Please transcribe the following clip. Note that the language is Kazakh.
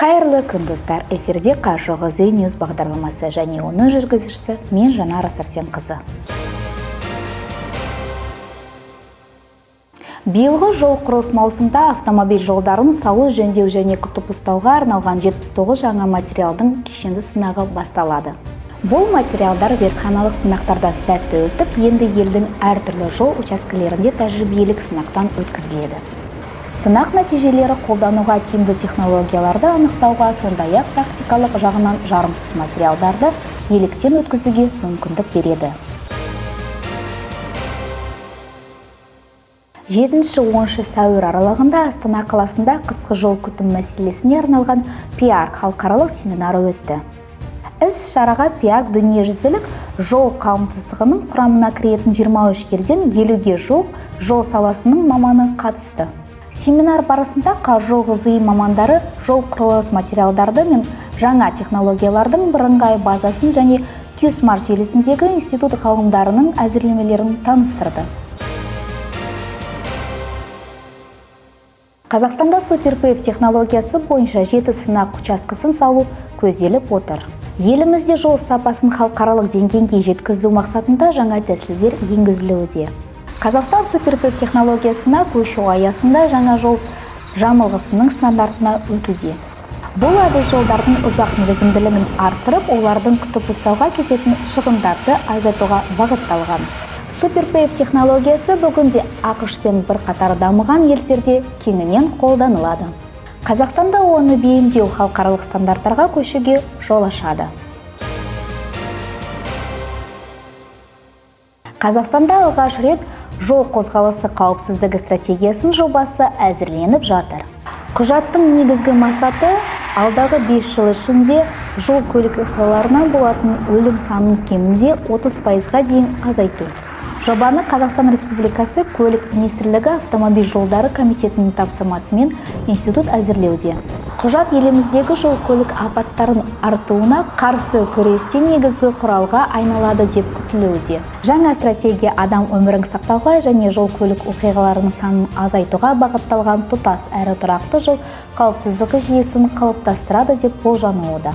Қайырлы күн достар, эфирде Қашығы Ньюс бағдарламасы және оның жүргізушісі мен Жанар Сәрсенқызы. Биылғы жол құрылыс маусымда автомобиль жолдарын салу, жөндеу және күтіп ұстауға арналған 79 жаңа материалдың кешенді сынағы басталады. Бұл материалдар зертханалық сынақтардан сәтті өтіп, енді елдің әртүрлі жол учаскелерінде тәжірибелік сынақтан өткізіледі. Сынақ нәтижелері қолдануға тиімді технологияларды анықтауға, сондай-ақ практикалық жағынан жарамсыз материалдарды електен өткізуге мүмкіндік береді. 7-10 сәуір аралығында Астана қаласында қысқы жол күтім мәселесіне арналған ПИАРК халықаралық семинары өтті. Іс-шараға ПИАРК дүниежүзілік жол қауымдастығының құрамына кіретін 23 елден 50-ге жуық жол саласының маманы қатысты. Семинар барысында Қажылғызы мамандары жол құрылыс материалдарды мен жаңа технологиялардың бірыңғай базасын және Q-Smart желісіндегі институт ғалымдарының әзірлемелерін таныстырды. Қазақстанда SuperPave технологиясы бойынша 7 сынақ учаскесін салу көзделіп отыр. Елімізде жол сапасын халықаралық деңгейге жеткізу мақсатында жаңа тәсілдер енгізілуде. Қазақстан SuperPave технологиясына көшу аясында жаңа жол жамылғысының стандартына өтуде. Бұл әдіс жолдардың ұзақ мерзімділігін арттырып, олардың күтіп ұстауға кететін шығындарды азайтуға бағытталған. SuperPave технологиясы бүгінде ақш пен бірқатар дамыған елдерде кеңінен қолданылады. Қазақстанда оны бейімдеу халықаралық стандарттарға көшуге жол ашады. Қазақстанда алғаш рет жол қозғалысы қауіпсіздігі стратегиясын жобасы әзірленіп жатыр. Құжаттың негізгі мақсаты алдағы 5 жыл ішінде жол көлік оқиғаларынан болатын өлім санын кемінде 30%-ға дейін азайту. Жобаны Қазақстан Республикасы Көлік министрлігі автомобиль жолдары комитетінің тапсырмасымен институт әзірлеуде. Құжат еліміздегі жол көлік апаттарын артуына қарсы күресте негізгі құралға айналады деп күтілуде. Жаңа стратегия адам өмірін сақтауға және жол көлік оқиғаларының санын азайтуға бағытталған тұтас әрі тұрақты жол қауіпсіздігі жүйесін қалыптастырады деп болжануда.